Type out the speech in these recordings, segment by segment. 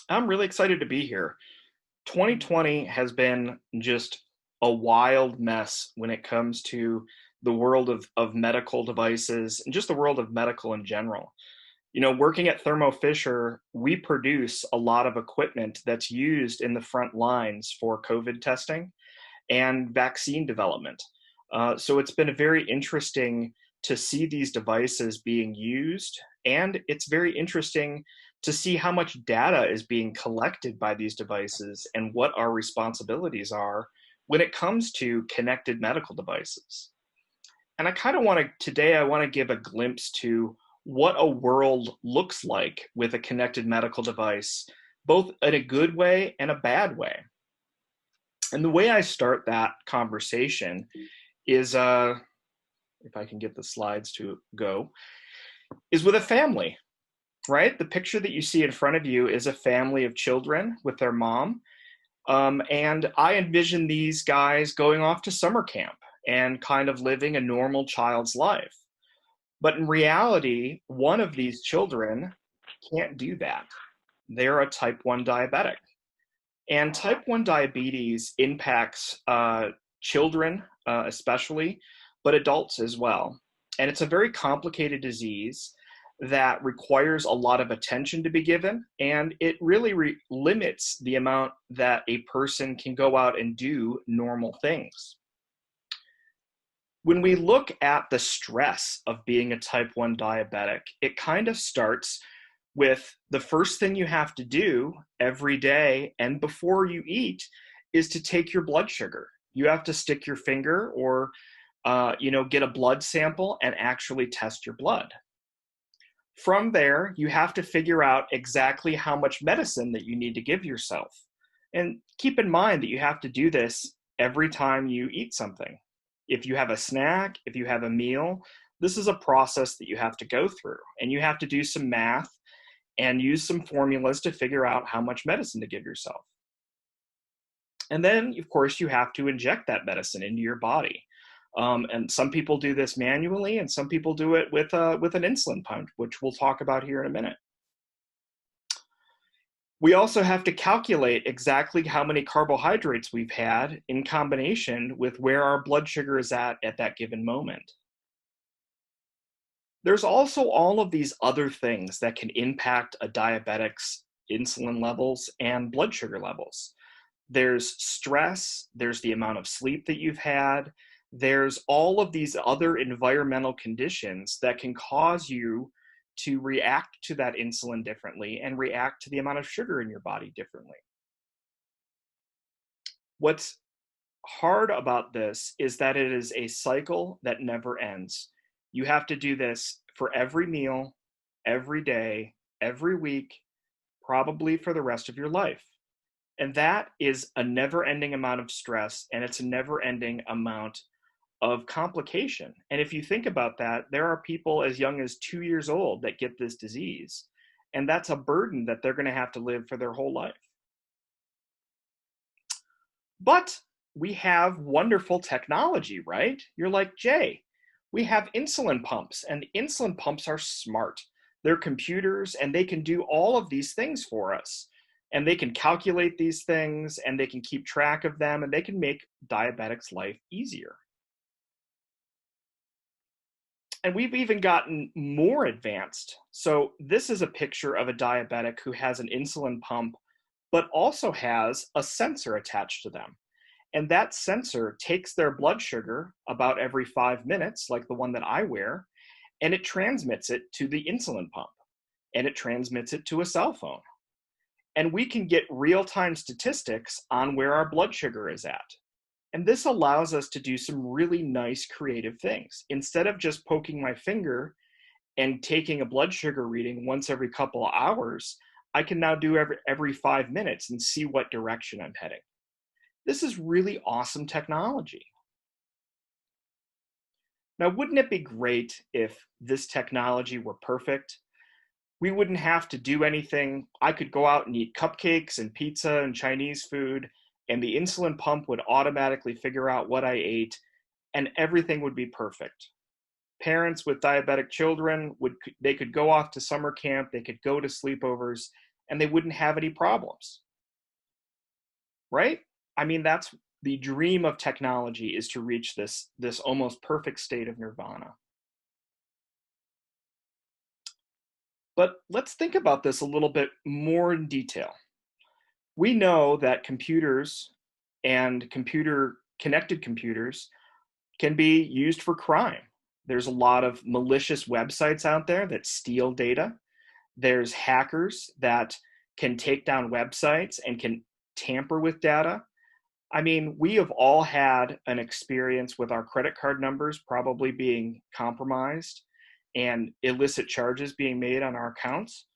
I'm really excited to be here. 2020 has been just a wild mess when it comes to the world of medical devices and just the world of medical in general. Working at Thermo Fisher, we produce a lot of equipment that's used in the front lines for COVID testing and vaccine development. So it's been very interesting to see these devices being used, and it's very interesting to see how much data is being collected by these devices and what our responsibilities are when it comes to connected medical devices. And I kind of want to today, I want to give a glimpse to what a world looks like with a connected medical device, both in a good way and a bad way. And the way I start that conversation is, if I can get the slides to go, is with a family, right? The picture that you see in front of you is a family of children with their mom. And I envision these guys going off to summer camp and kind of living a normal child's life. But in reality, one of these children can't do that. They're a type 1 diabetic. And type 1 diabetes impacts children especially, but adults as well. And it's a very complicated disease that requires a lot of attention to be given, and it really limits the amount that a person can go out and do normal things. When we look at the stress of being a type 1 diabetic, it kind of starts with the first thing you have to do every day and before you eat is to take your blood sugar. You have to stick your finger or get a blood sample and actually test your blood. From there, you have to figure out exactly how much medicine that you need to give yourself. And keep in mind that you have to do this every time you eat something. If you have a snack, if you have a meal, this is a process that you have to go through. And you have to do some math and use some formulas to figure out how much medicine to give yourself. And then, of course, you have to inject that medicine into your body. And some people do this manually, and some people do it with an insulin pump, which we'll talk about here in a minute. We also have to calculate exactly how many carbohydrates we've had in combination with where our blood sugar is at that given moment. There's also all of these other things that can impact a diabetic's insulin levels and blood sugar levels. There's stress, there's the amount of sleep that you've had, there's all of these other environmental conditions that can cause you to react to that insulin differently and react to the amount of sugar in your body differently. What's hard about this is that it is a cycle that never ends. You have to do this for every meal, every day, every week, probably for the rest of your life. And that is a never-ending amount of stress, and it's a never-ending amount of complication. And if you think about that, there are people as young as 2 years old that get this disease, and that's a burden that they're going to have to live for their whole life. But we have wonderful technology, right? You're like, Jay, we have insulin pumps, and the insulin pumps are smart. They're computers, and they can do all of these things for us. And they can calculate these things, and they can keep track of them, and they can make diabetics' life easier. And we've even gotten more advanced. So this is a picture of a diabetic who has an insulin pump, but also has a sensor attached to them. And that sensor takes their blood sugar about every 5 minutes, like the one that I wear, and it transmits it to the insulin pump, and it transmits it to a cell phone. And we can get real-time statistics on where our blood sugar is at. And this allows us to do some really nice creative things. Instead of just poking my finger and taking a blood sugar reading once every couple of hours, I can now do every 5 minutes and see what direction I'm heading. This is really awesome technology. Now, wouldn't it be great if this technology were perfect? We wouldn't have to do anything. I could go out and eat cupcakes and pizza and Chinese food, and the insulin pump would automatically figure out what I ate, and everything would be perfect. Parents with diabetic children they could go off to summer camp, they could go to sleepovers, and they wouldn't have any problems, right? I mean, that's the dream of technology, is to reach this almost perfect state of nirvana. But let's think about this a little bit more in detail. We know that computers and connected computers can be used for crime. There's a lot of malicious websites out there that steal data. There's hackers that can take down websites and can tamper with data. I mean, we have all had an experience with our credit card numbers probably being compromised and illicit charges being made on our accounts.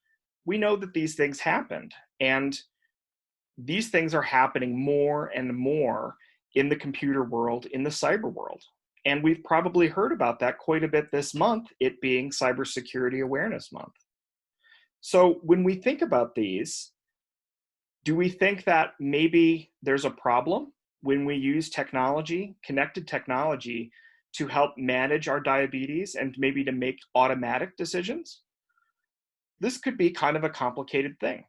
We know that these things happened, and these things are happening more and more in the computer world, in the cyber world. And we've probably heard about that quite a bit this month, it being Cybersecurity Awareness Month. So when we think about these, do we think that maybe there's a problem when we use technology, connected technology, to help manage our diabetes and maybe to make automatic decisions? This could be kind of a complicated thing.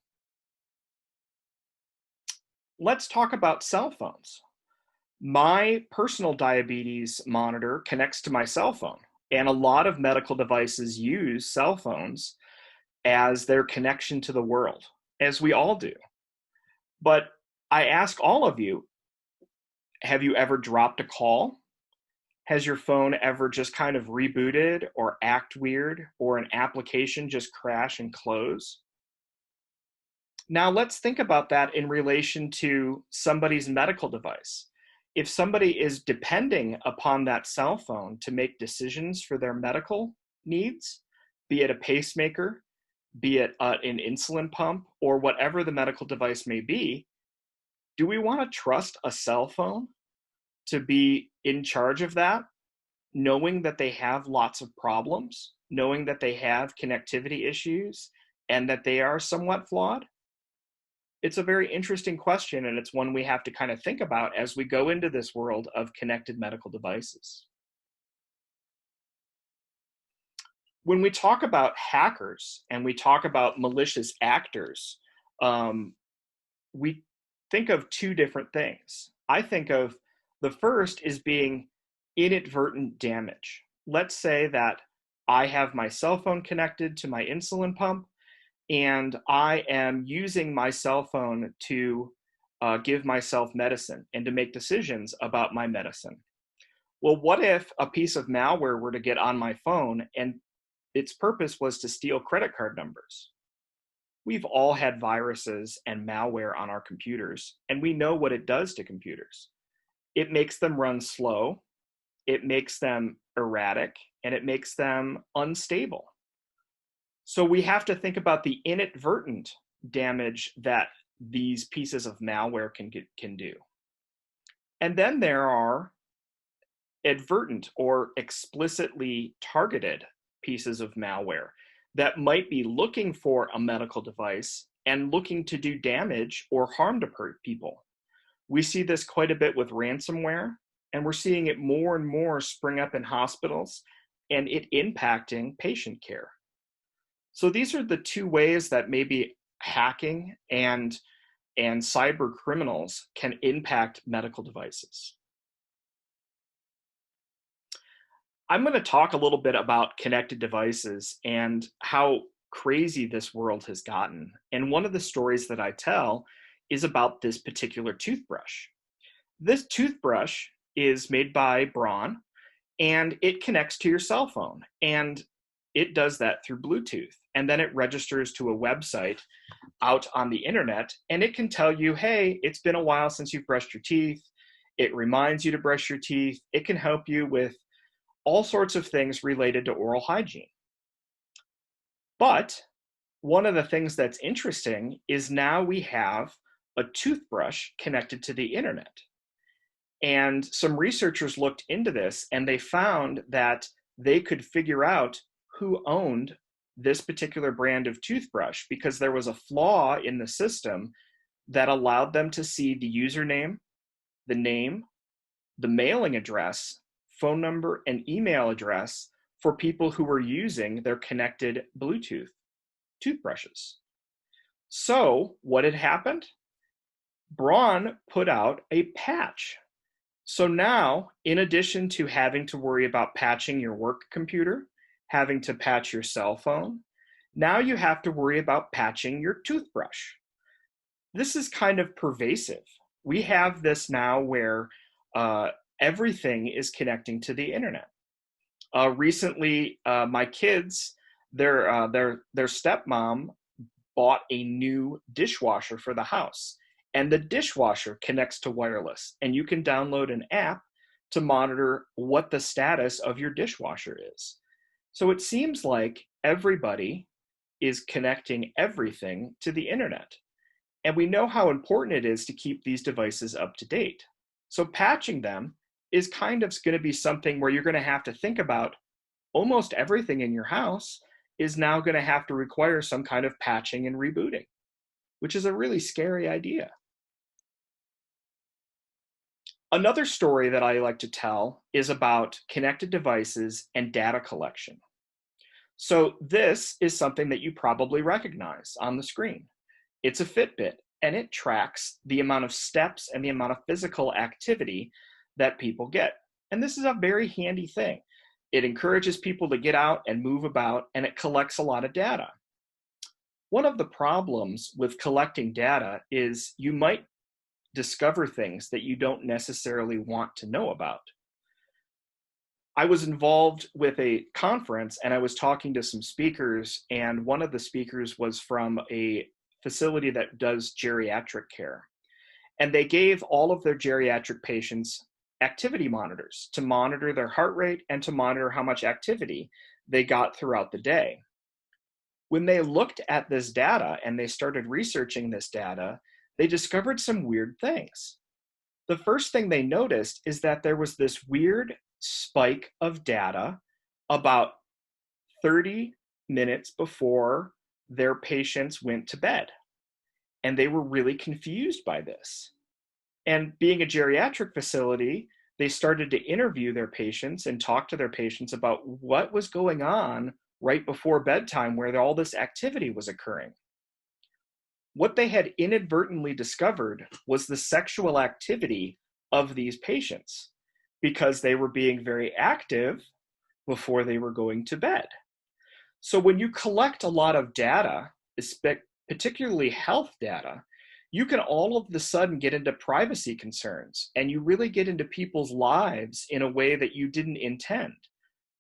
Let's talk about cell phones. My personal diabetes monitor connects to my cell phone, and a lot of medical devices use cell phones as their connection to the world, as we all do. But I ask all of you, have you ever dropped a call? Has your phone ever just kind of rebooted or act weird, or an application just crash and close? Now let's think about that in relation to somebody's medical device. If somebody is depending upon that cell phone to make decisions for their medical needs, be it a pacemaker, be it an insulin pump, or whatever the medical device may be, do we want to trust a cell phone to be in charge of that, knowing that they have lots of problems, knowing that they have connectivity issues, and that they are somewhat flawed? It's a very interesting question, and it's one we have to kind of think about as we go into this world of connected medical devices. When we talk about hackers and we talk about malicious actors, we think of two different things. I think of the first is being inadvertent damage. Let's say that I have my cell phone connected to my insulin pump, and I am using my cell phone to give myself medicine and to make decisions about my medicine. Well, what if a piece of malware were to get on my phone and its purpose was to steal credit card numbers? We've all had viruses and malware on our computers, and we know what it does to computers. It makes them run slow, it makes them erratic, and it makes them unstable. So we have to think about the inadvertent damage that these pieces of malware can do. And then there are advertent or explicitly targeted pieces of malware that might be looking for a medical device and looking to do damage or harm to people. We see this quite a bit with ransomware, and we're seeing it more and more spring up in hospitals and it impacting patient care. So these are the two ways that maybe hacking and cyber criminals can impact medical devices. I'm going to talk a little bit about connected devices and how crazy this world has gotten. And one of the stories that I tell is about this particular toothbrush. This toothbrush is made by Braun, and it connects to your cell phone. And it does that through Bluetooth. And then it registers to a website out on the internet, and it can tell you, hey, it's been a while since you've brushed your teeth. It reminds you to brush your teeth. It can help you with all sorts of things related to oral hygiene. But one of the things that's interesting is now we have a toothbrush connected to the internet. And some researchers looked into this, and they found that they could figure out who owned this particular brand of toothbrush, because there was a flaw in the system that allowed them to see the username, the name, the mailing address, phone number, and email address for people who were using their connected Bluetooth toothbrushes. So what had happened? Braun put out a patch. So now, in addition to having to worry about patching your work computer, having to patch your cell phone, now you have to worry about patching your toothbrush. This is kind of pervasive. We have this now where uh, everything is connecting to the internet. Recently, my kids, their stepmom bought a new dishwasher for the house, and the dishwasher connects to wireless, and you can download an app to monitor what the status of your dishwasher is. So it seems like everybody is connecting everything to the internet. And we know how important it is to keep these devices up to date. So patching them is kind of going to be something where you're going to have to think about almost everything in your house is now going to have to require some kind of patching and rebooting, which is a really scary idea. Another story that I like to tell is about connected devices and data collection. So this is something that you probably recognize on the screen. It's a Fitbit, and it tracks the amount of steps and the amount of physical activity that people get. And this is a very handy thing. It encourages people to get out and move about, and it collects a lot of data. One of the problems with collecting data is you might discover things that you don't necessarily want to know about. I was involved with a conference and I was talking to some speakers, and one of the speakers was from a facility that does geriatric care. And they gave all of their geriatric patients activity monitors to monitor their heart rate and to monitor how much activity they got throughout the day. When they looked at this data and they started researching this data, they discovered some weird things. The first thing they noticed is that there was this weird spike of data about 30 minutes before their patients went to bed. And they were really confused by this. And being a geriatric facility, they started to interview their patients and talk to their patients about what was going on right before bedtime where all this activity was occurring. What they had inadvertently discovered was the sexual activity of these patients because they were being very active before they were going to bed. So when you collect a lot of data, particularly health data, you can all of a sudden get into privacy concerns, and you really get into people's lives in a way that you didn't intend,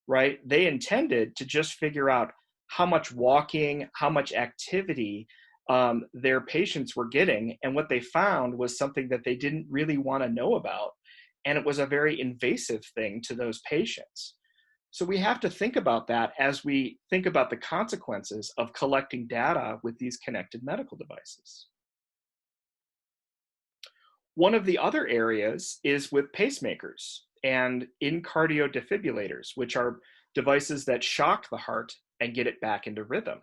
right? They intended to just figure out how much walking, how much activity their patients were getting, and what they found was something that they didn't really want to know about, and it was a very invasive thing to those patients. So we have to think about that as we think about the consequences of collecting data with these connected medical devices. One of the other areas is with pacemakers and in-cardio defibrillators, which are devices that shock the heart and get it back into rhythm.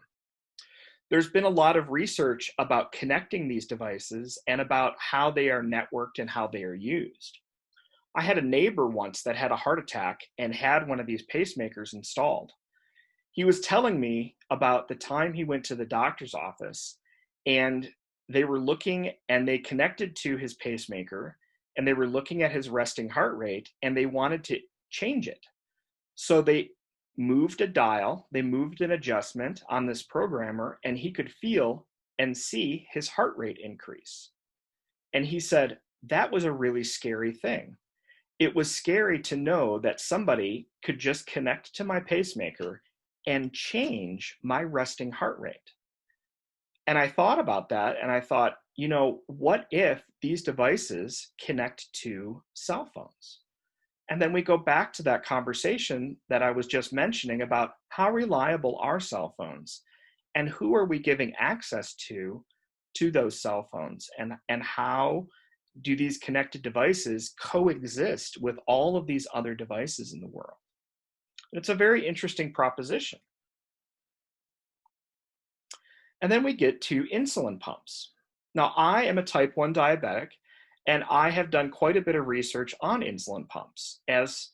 There's been a lot of research about connecting these devices and about how they are networked and how they are used. I had a neighbor once that had a heart attack and had one of these pacemakers installed. He was telling me about the time he went to the doctor's office, and they were looking and they connected to his pacemaker, and they were looking at his resting heart rate, and they wanted to change it. So they moved a dial, they moved an adjustment on this programmer, and he could feel and see his heart rate increase. And he said, that was a really scary thing. It was scary to know that somebody could just connect to my pacemaker and change my resting heart rate. And I thought about that and I thought, what if these devices connect to cell phones? And then we go back to that conversation that I was just mentioning about how reliable are cell phones and who are we giving access to those cell phones, and how do these connected devices coexist with all of these other devices in the world? It's a very interesting proposition. And then we get to insulin pumps. Now, I am a type 1 diabetic, and I have done quite a bit of research on insulin pumps. As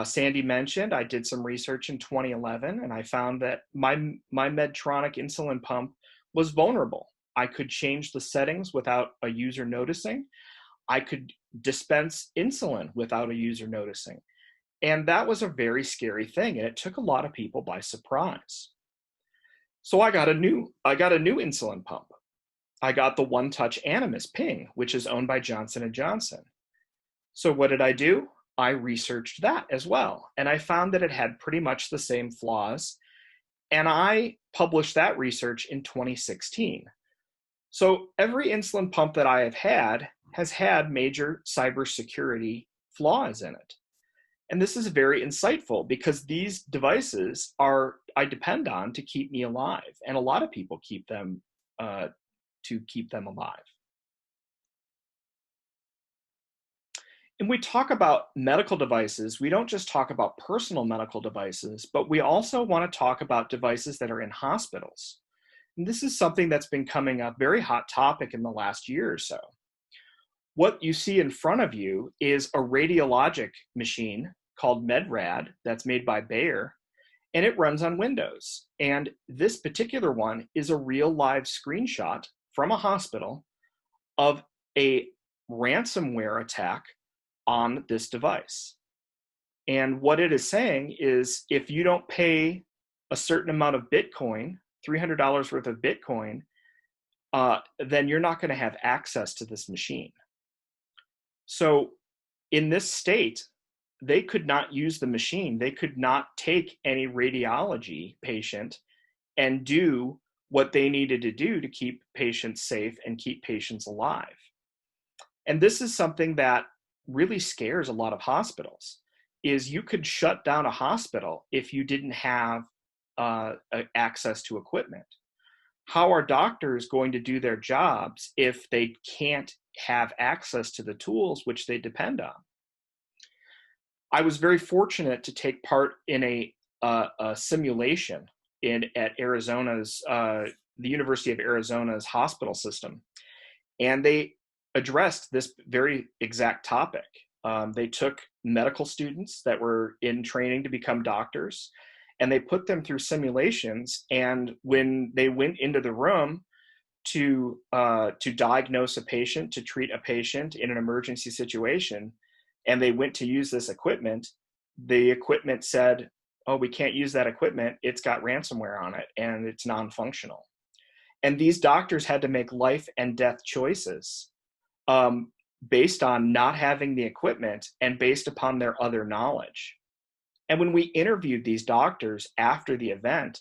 Sandy mentioned, I did some research in 2011, and I found that my Medtronic insulin pump was vulnerable. I could change the settings without a user noticing. I could dispense insulin without a user noticing. And that was a very scary thing, and it took a lot of people by surprise. So I got a new insulin pump. I got the One Touch Animas Ping, which is owned by Johnson & Johnson. So what did I do? I researched that as well, and I found that it had pretty much the same flaws, and I published that research in 2016. So every insulin pump that I have had has had major cybersecurity flaws in it. And this is very insightful because these devices I depend on to keep me alive, and a lot of people keep them to keep them alive. And we talk about medical devices, we don't just talk about personal medical devices, but we also want to talk about devices that are in hospitals. And this is something that's been coming up, very hot topic in the last year or so. What you see in front of you is a radiologic machine called MedRad that's made by Bayer, and it runs on Windows. And this particular one is a real live screenshot from a hospital of a ransomware attack on this device. And what it is saying is if you don't pay a certain amount of Bitcoin, $300 worth of Bitcoin, then you're not going to have access to this machine. So in this state, they could not use the machine. They could not take any radiology patient and do what they needed to do to keep patients safe and keep patients alive. And this is something that really scares a lot of hospitals, is you could shut down a hospital if you didn't have access to equipment. How are doctors going to do their jobs if they can't have access to the tools which they depend on? I was very fortunate to take part in a simulation at Arizona's, the University of Arizona's hospital system. And they addressed this very exact topic. They took medical students that were in training to become doctors, and they put them through simulations. And when they went into the room to diagnose a patient, to treat a patient in an emergency situation, and they went to use this equipment, the equipment said, oh, we can't use that equipment. It's got ransomware on it and it's non-functional. And these doctors had to make life and death choices based on not having the equipment and based upon their other knowledge. And when we interviewed these doctors after the event,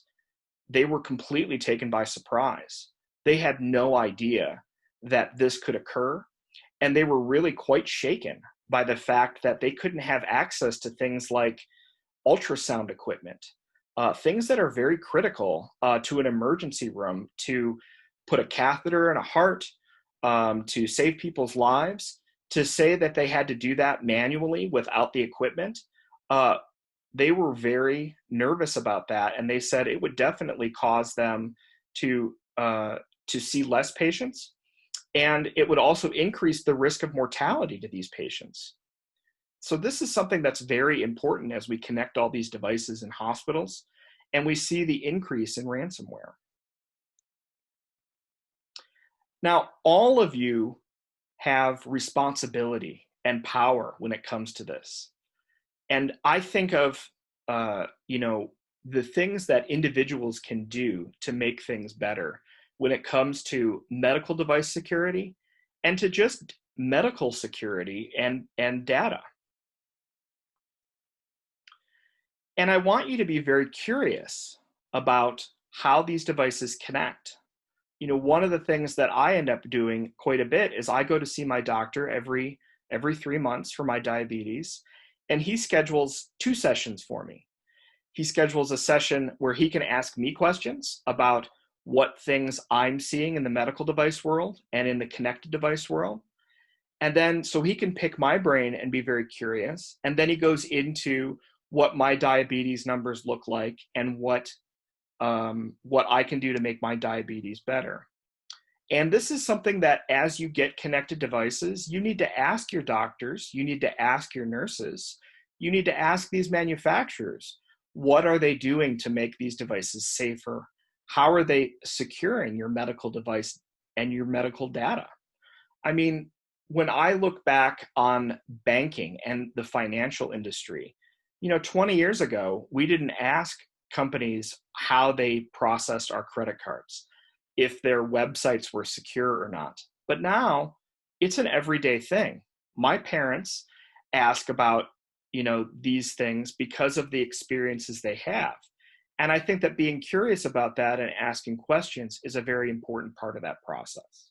they were completely taken by surprise. They had no idea that this could occur, and they were really quite shaken by the fact that they couldn't have access to things like ultrasound equipment, things that are very critical to an emergency room, to put a catheter in a heart, to save people's lives. To say that they had to do that manually without the equipment, they were very nervous about that, and they said it would definitely cause them to see less patients, and it would also increase the risk of mortality to these patients. So this is something that's very important as we connect all these devices in hospitals, and we see the increase in ransomware. Now, all of you have responsibility and power when it comes to this. And I think of, the things that individuals can do to make things better when it comes to medical device security and to just medical security and data. And I want you to be very curious about how these devices connect. One of the things that I end up doing quite a bit is I go to see my doctor every 3 months for my diabetes, and he schedules 2 sessions for me. He schedules a session where he can ask me questions about what things I'm seeing in the medical device world and in the connected device world. And then so he can pick my brain and be very curious. And then he goes into what my diabetes numbers look like and what I can do to make my diabetes better. And this is something that as you get connected devices, you need to ask your doctors, you need to ask your nurses, you need to ask these manufacturers, what are they doing to make these devices safer? How are they securing your medical device and your medical data. I mean, when I look back on banking and the financial industry, 20 years ago, we didn't ask companies how they processed our credit cards, if their websites were secure or not. But now it's an everyday thing. My parents ask about, these things because of the experiences they have. And I think that being curious about that and asking questions is a very important part of that process.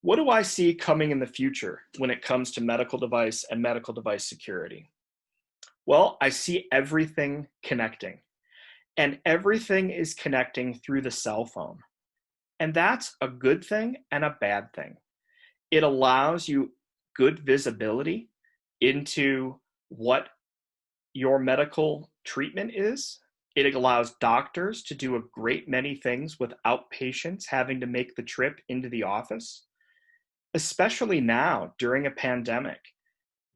What do I see coming in the future when it comes to medical device and medical device security? Well, I see everything connecting, and everything is connecting through the cell phone. And that's a good thing and a bad thing. It allows you good visibility into what your medical treatment is. It allows doctors to do a great many things without patients having to make the trip into the office. Especially now during a pandemic,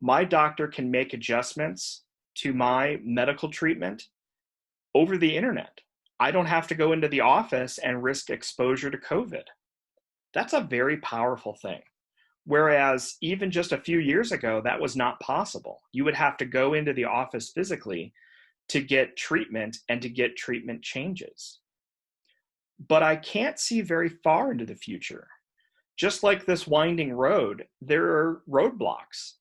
my doctor can make adjustments to my medical treatment over the internet. I don't have to go into the office and risk exposure to COVID. That's a very powerful thing. Whereas even just a few years ago, that was not possible. You would have to go into the office physically to get treatment and to get treatment changes. But I can't see very far into the future. Just like this winding road, there are roadblocks,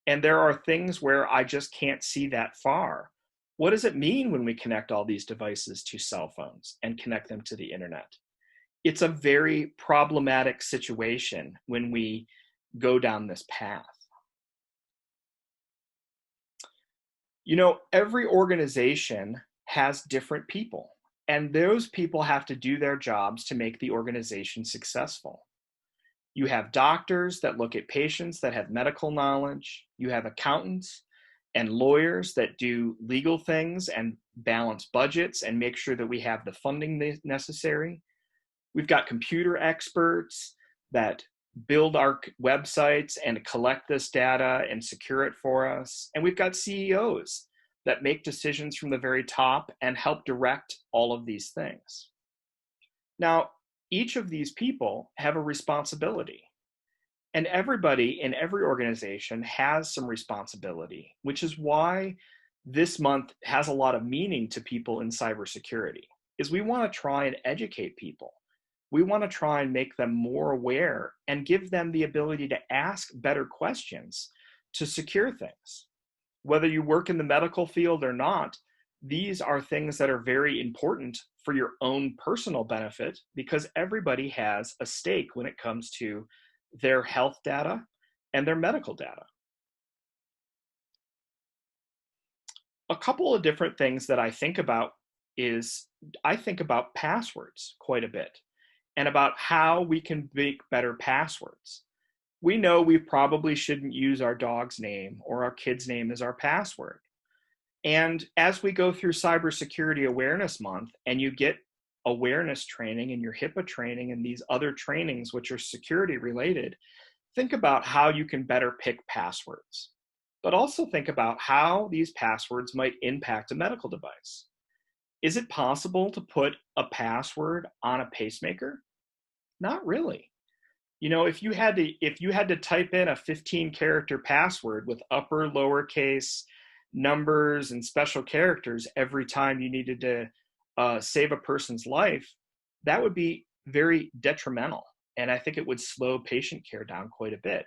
and there are things where I just can't see that far. What does it mean when we connect all these devices to cell phones and connect them to the internet? It's a very problematic situation when we go down this path. Every organization has different people, and those people have to do their jobs to make the organization successful. You have doctors that look at patients that have medical knowledge. You have accountants and lawyers that do legal things and balance budgets and make sure that we have the funding necessary. We've got computer experts that build our websites and collect this data and secure it for us. And we've got CEOs that make decisions from the very top and help direct all of these things. Now, each of these people have a responsibility. And everybody in every organization has some responsibility, which is why this month has a lot of meaning to people in cybersecurity, is we want to try and educate people. We want to try and make them more aware and give them the ability to ask better questions to secure things. Whether you work in the medical field or not, these are things that are very important for your own personal benefit, because everybody has a stake when it comes to their health data and their medical data. A couple of different things that I think about is I think about passwords quite a bit and about how we can make better passwords. We know we probably shouldn't use our dog's name or our kid's name as our password. And as we go through Cybersecurity Awareness Month and you get awareness training and your HIPAA training and these other trainings which are security related, think about how you can better pick passwords, but also think about how these passwords might impact a medical device. Is it possible to put a password on a pacemaker? Not really. If you had to type in a 15-character password with upper, lowercase numbers and special characters every time you needed to save a person's life, that would be very detrimental. And I think it would slow patient care down quite a bit.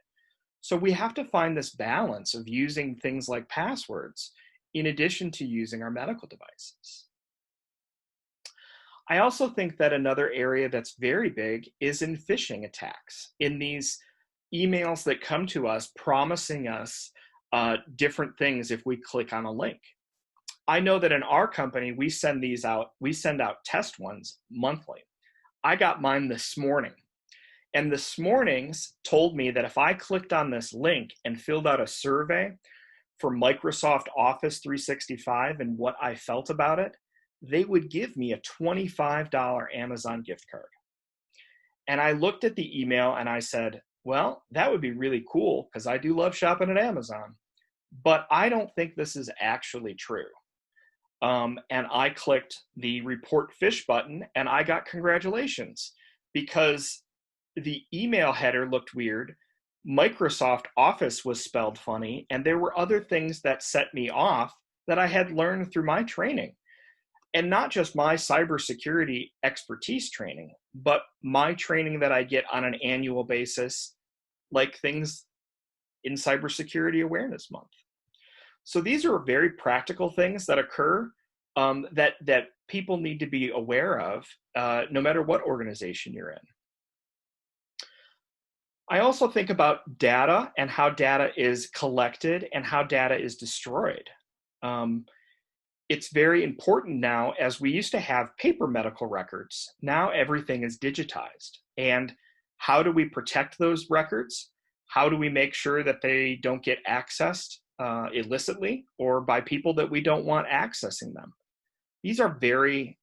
So we have to find this balance of using things like passwords in addition to using our medical devices. I also think that another area that's very big is in phishing attacks, in these emails that come to us promising us different things if we click on a link. I know that in our company, we send out test ones monthly. I got mine this morning. And this morning's told me that if I clicked on this link and filled out a survey for Microsoft Office 365 and what I felt about it, they would give me a $25 Amazon gift card. And I looked at the email and I said, well, that would be really cool because I do love shopping at Amazon, but I don't think this is actually true. and I clicked the report fish button and I got congratulations because the email header looked weird. Microsoft Office was spelled funny, and there were other things that set me off that I had learned through my training. And not just my cybersecurity expertise training, but my training that I get on an annual basis, like things in Cybersecurity Awareness Month. So these are very practical things that occur that people need to be aware of, no matter what organization you're in. I also think about data and how data is collected and how data is destroyed. It's very important now, as we used to have paper medical records. Now everything is digitized. And how do we protect those records? How do we make sure that they don't get accessed illicitly or by people that we don't want accessing them? These are very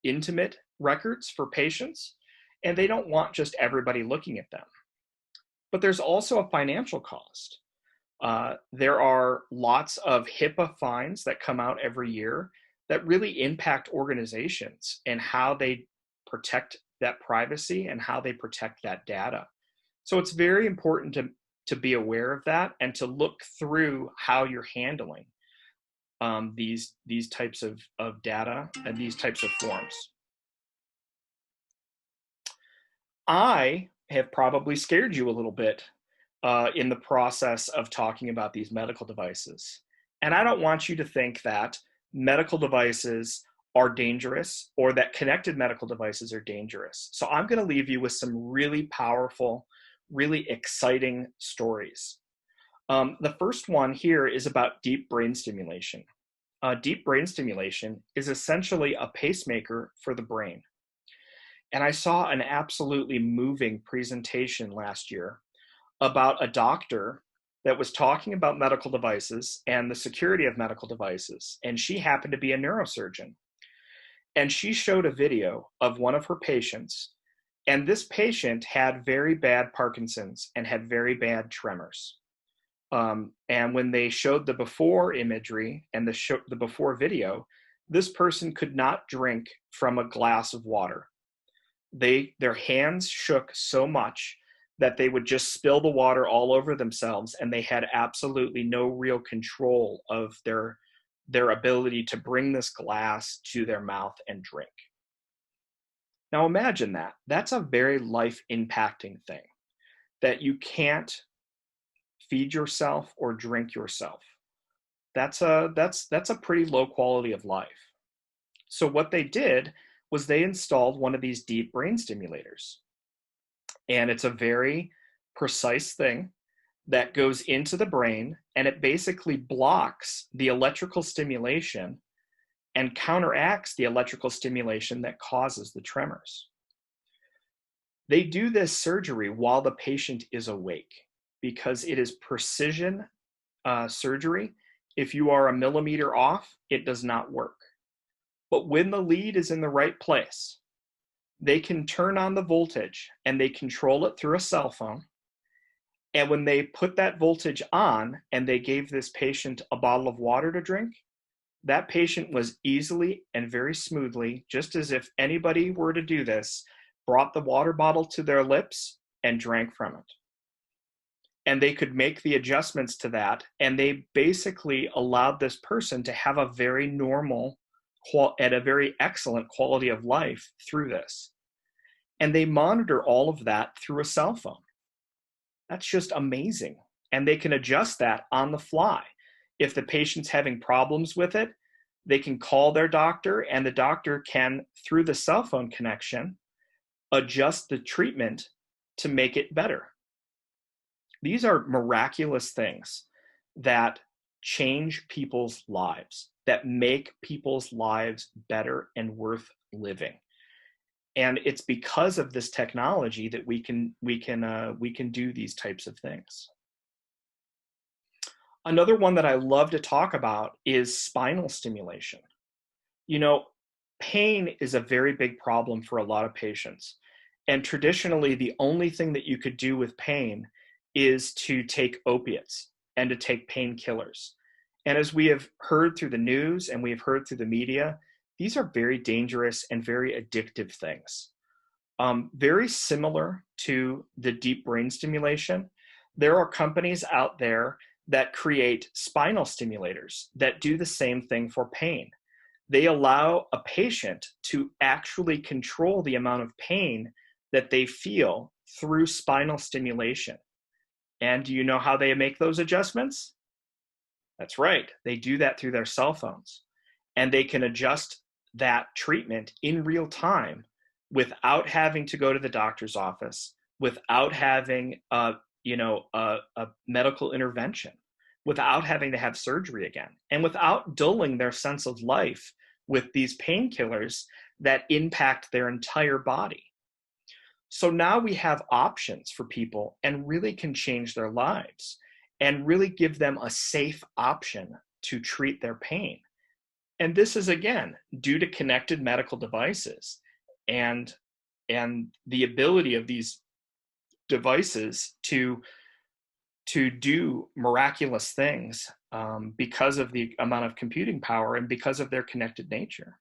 intimate records for patients, and they don't want just everybody looking at them. But there's also a financial cost. There are lots of HIPAA fines that come out every year that really impact organizations and how they protect that privacy and how they protect that data. So it's very important to be aware of that and to look through how you're handling these types of data and these types of forms. I have probably scared you a little bit in the process of talking about these medical devices. And I don't want you to think that medical devices are dangerous or that connected medical devices are dangerous. So I'm going to leave you with some really powerful, really exciting stories. The first one here is about deep brain stimulation. Deep brain stimulation is essentially a pacemaker for the brain. And I saw an absolutely moving presentation last year about a doctor that was talking about medical devices and the security of medical devices. And she happened to be a neurosurgeon. And she showed a video of one of her patients. And this patient had very bad Parkinson's and had very bad tremors. And when they showed the before imagery and the before video, this person could not drink from a glass of water. Their hands shook so much that they would just spill the water all over themselves, and they had absolutely no real control of their ability to bring this glass to their mouth and drink. Now imagine that. That's a very life-impacting thing, that you can't feed yourself or drink yourself. That's a pretty low quality of life. So what they did was they installed one of these deep brain stimulators. And it's a very precise thing that goes into the brain, and it basically blocks the electrical stimulation and counteracts the electrical stimulation that causes the tremors. They do this surgery while the patient is awake because it is precision surgery. If you are a millimeter off, it does not work. But when the lead is in the right place, they can turn on the voltage and they control it through a cell phone. And when they put that voltage on and they gave this patient a bottle of water to drink, that patient was easily and very smoothly, just as if anybody were to do this, brought the water bottle to their lips and drank from it. And they could make the adjustments to that. And they basically allowed this person to have a very normal and a very excellent quality of life through this. And they monitor all of that through a cell phone. That's just amazing. And they can adjust that on the fly. If the patient's having problems with it, they can call their doctor, and the doctor can, through the cell phone connection, adjust the treatment to make it better. These are miraculous things that change people's lives, that make people's lives better and worth living. And it's because of this technology that we can do these types of things. Another one that I love to talk about is spinal stimulation. You know, pain is a very big problem for a lot of patients. And traditionally, the only thing that you could do with pain is to take opiates and to take painkillers. And as we have heard through the news and we have heard through the media, these are very dangerous and very addictive things. Very similar to the deep brain stimulation, there are companies out there that create spinal stimulators that do the same thing for pain. They allow a patient to actually control the amount of pain that they feel through spinal stimulation. And do you know how they make those adjustments? That's right. They do that through their cell phones. And they can adjust that treatment in real time without having to go to the doctor's office, without having a medical intervention, without having to have surgery again, and without dulling their sense of life with these painkillers that impact their entire body. So now we have options for people and really can change their lives and really give them a safe option to treat their pain. And this is, again, due to connected medical devices and the ability of these devices to do miraculous things because of the amount of computing power and because of their connected nature.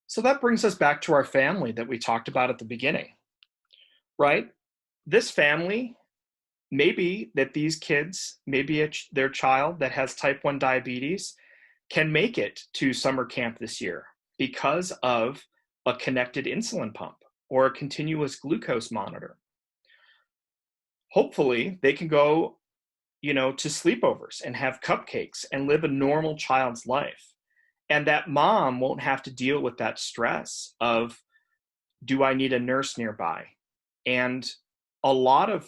So that brings us back to our family that we talked about at the beginning, right? This family, maybe that these kids, maybe their child that has type 1 diabetes can make it to summer camp this year because of a connected insulin pump or a continuous glucose monitor. Hopefully they can go, to sleepovers and have cupcakes and live a normal child's life. And that mom won't have to deal with that stress of, do I need a nurse nearby? And a lot of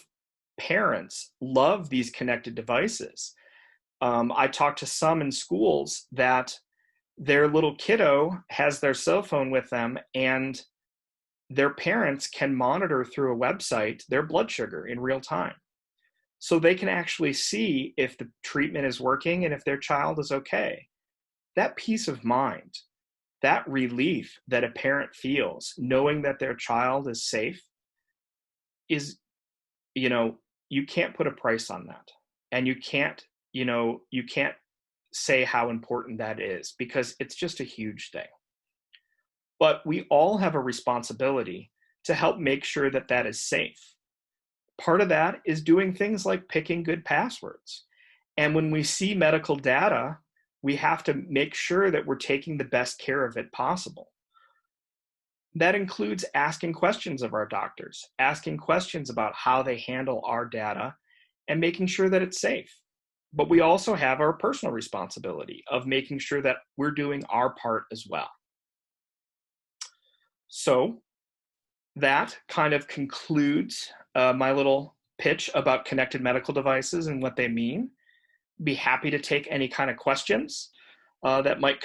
parents love these connected devices. I talked to some in schools that their little kiddo has their cell phone with them, and their parents can monitor through a website their blood sugar in real time. So they can actually see if the treatment is working and if their child is okay. That peace of mind, that relief that a parent feels knowing that their child is safe is, you can't put a price on that. And you can't say how important that is, because it's just a huge thing. But we all have a responsibility to help make sure that that is safe. Part of that is doing things like picking good passwords. And when we see medical data, we have to make sure that we're taking the best care of it possible. That includes asking questions of our doctors, asking questions about how they handle our data, and making sure that it's safe. But we also have our personal responsibility of making sure that we're doing our part as well. So that kind of concludes my little pitch about connected medical devices and what they mean. Be happy to take any kind of questions that might